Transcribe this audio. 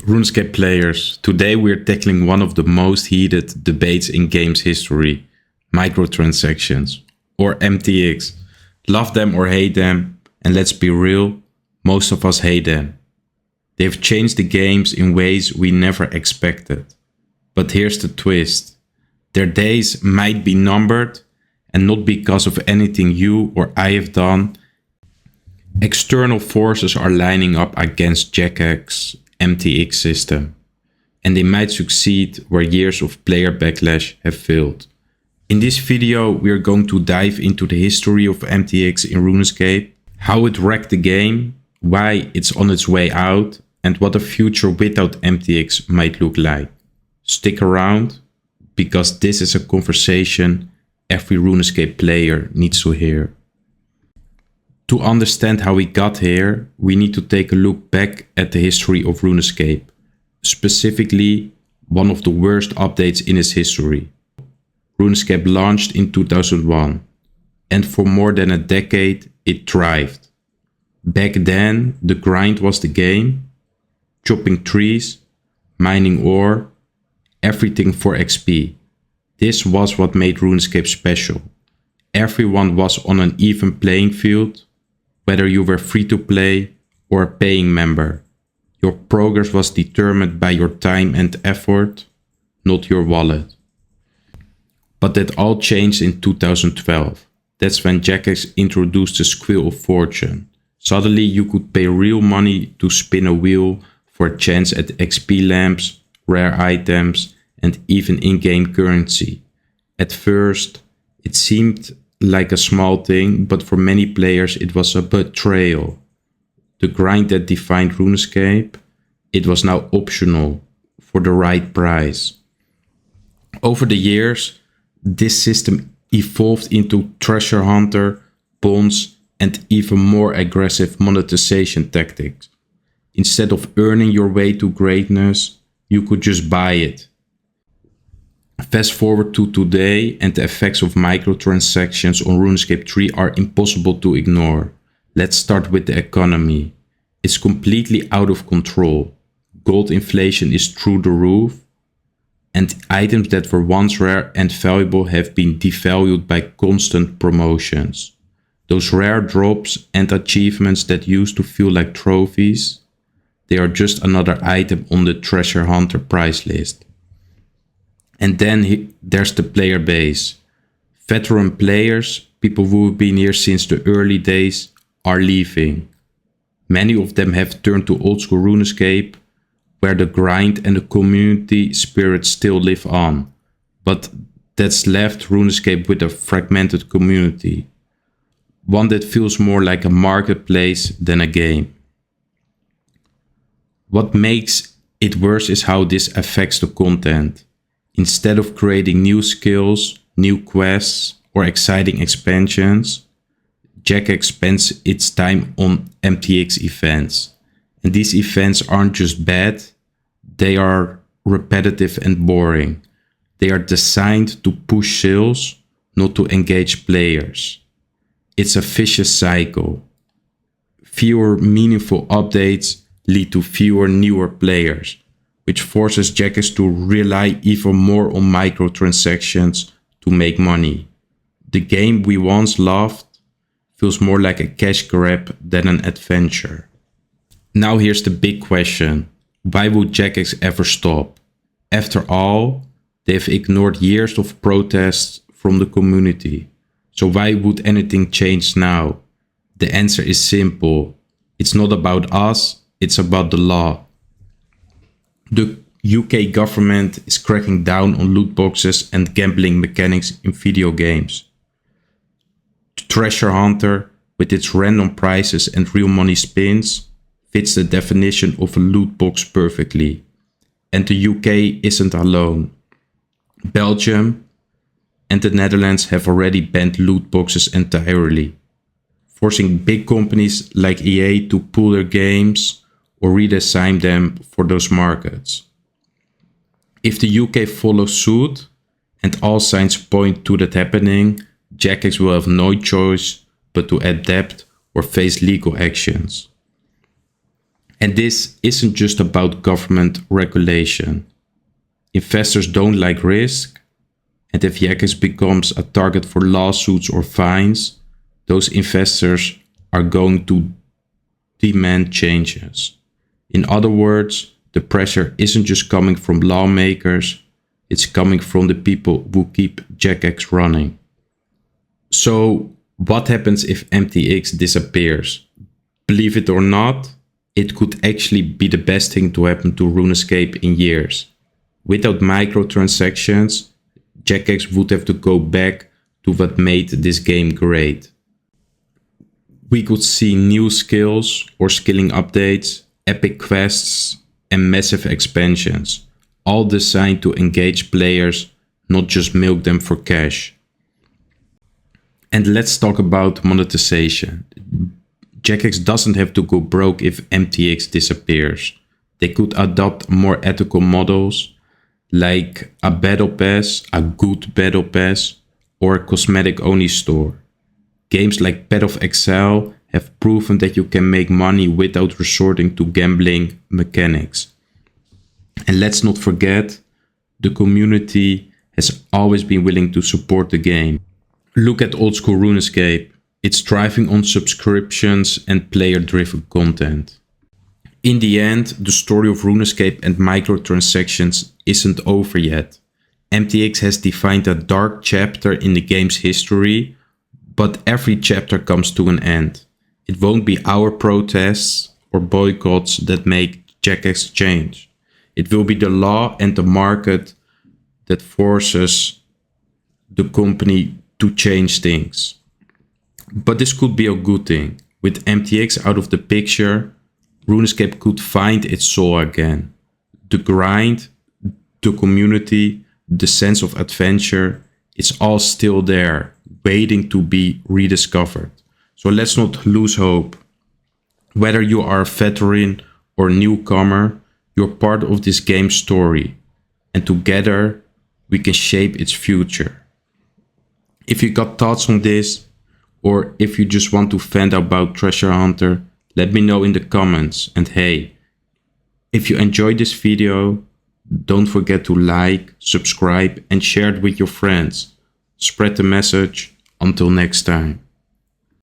RuneScape players, today we're tackling one of the most heated debates in games history, microtransactions, or MTX. Love them or hate them, and let's be real, most of us hate them. They've changed the games in ways we never expected. But here's the twist. Their days might be numbered, and not because of anything you or I have done. External forces are lining up against Jagex MTX system, and they might succeed where years of player backlash have failed. In this video we are going to dive into the history of MTX in RuneScape, how it wrecked the game, why it's on its way out, and what a future without MTX might look like. Stick around, because this is a conversation every RuneScape player needs to hear. To understand how we got here, we need to take a look back at the history of RuneScape, specifically one of the worst updates in its history. RuneScape launched in 2001, and for more than a decade it thrived. Back then, the grind was the game, chopping trees, mining ore, everything for XP. This was what made RuneScape special. Everyone was on an even playing field, whether you were free to play or a paying member. Your progress was determined by your time and effort, not your wallet. But that all changed in 2012. That's when Jagex introduced the Squill of Fortune. Suddenly you could pay real money to spin a wheel for a chance at XP lamps, rare items, and even in-game currency. At first, it seemed like a small thing, but for many players it was a betrayal. The grind that defined RuneScape, it was now optional for the right price. Over the years, this system evolved into treasure hunter, bonds, and even more aggressive monetization tactics. Instead of earning your way to greatness, you could just buy it. Fast forward to today, and the effects of microtransactions on RuneScape 3 are impossible to ignore. Let's start with the economy. It's completely out of control. Gold inflation is through the roof, and items that were once rare and valuable have been devalued by constant promotions. Those rare drops and achievements that used to feel like trophies, they are just another item on the treasure hunter price list. And then there's the player base. Veteran players, people who have been here since the early days, are leaving. Many of them have turned to old school RuneScape, where the grind and the community spirit still live on. But that's left RuneScape with a fragmented community. One that feels more like a marketplace than a game. What makes it worse is how this affects the content. Instead of creating new skills, new quests, or exciting expansions, Jagex spends its time on MTX events. And these events aren't just bad, they are repetitive and boring. They are designed to push sales, not to engage players. It's a vicious cycle. Fewer meaningful updates lead to fewer newer players, which forces Jagex to rely even more on microtransactions to make money. The game we once loved feels more like a cash grab than an adventure. Now here's the big question. Why would Jagex ever stop? After all, they've ignored years of protests from the community. So why would anything change now? The answer is simple. It's not about us, it's about the law. The UK government is cracking down on loot boxes and gambling mechanics in video games. The treasure hunter, with its random prizes and real money spins, fits the definition of a loot box perfectly. And the UK isn't alone. Belgium and the Netherlands have already banned loot boxes entirely, forcing big companies like EA to pull their games or redesign them for those markets. If the UK follows suit, and all signs point to that happening, Jagex will have no choice but to adapt or face legal actions. And this isn't just about government regulation. Investors don't like risk, and if Jagex becomes a target for lawsuits or fines, those investors are going to demand changes. In other words, the pressure isn't just coming from lawmakers, it's coming from the people who keep Jagex running. So, what happens if MTX disappears? Believe it or not, it could actually be the best thing to happen to RuneScape in years. Without microtransactions, Jagex would have to go back to what made this game great. We could see new skills or skilling updates, epic quests, and massive expansions, all designed to engage players, not just milk them for cash. And let's talk about monetization. Jagex doesn't have to go broke if MTX disappears. They could adopt more ethical models, like a battle pass, a good battle pass, or a cosmetic-only store. Games like Path of Exile have proven that you can make money without resorting to gambling mechanics. And let's not forget, the community has always been willing to support the game. Look at old school RuneScape. It's thriving on subscriptions and player-driven content. In the end, the story of RuneScape and microtransactions isn't over yet. MTX has defined a dark chapter in the game's history, but every chapter comes to an end. It won't be our protests or boycotts that make Jagex change. It will be the law and the market that forces the company to change things. But this could be a good thing. With MTX out of the picture, RuneScape could find its soul again. The grind, the community, the sense of adventure, it's all still there, waiting to be rediscovered. So let's not lose hope. Whether you are a veteran or newcomer, you're part of this game's story. And together, we can shape its future. If you got thoughts on this, or if you just want to vent about Treasure Hunter, let me know in the comments. And hey, if you enjoyed this video, don't forget to like, subscribe and share it with your friends. Spread the message. Until next time.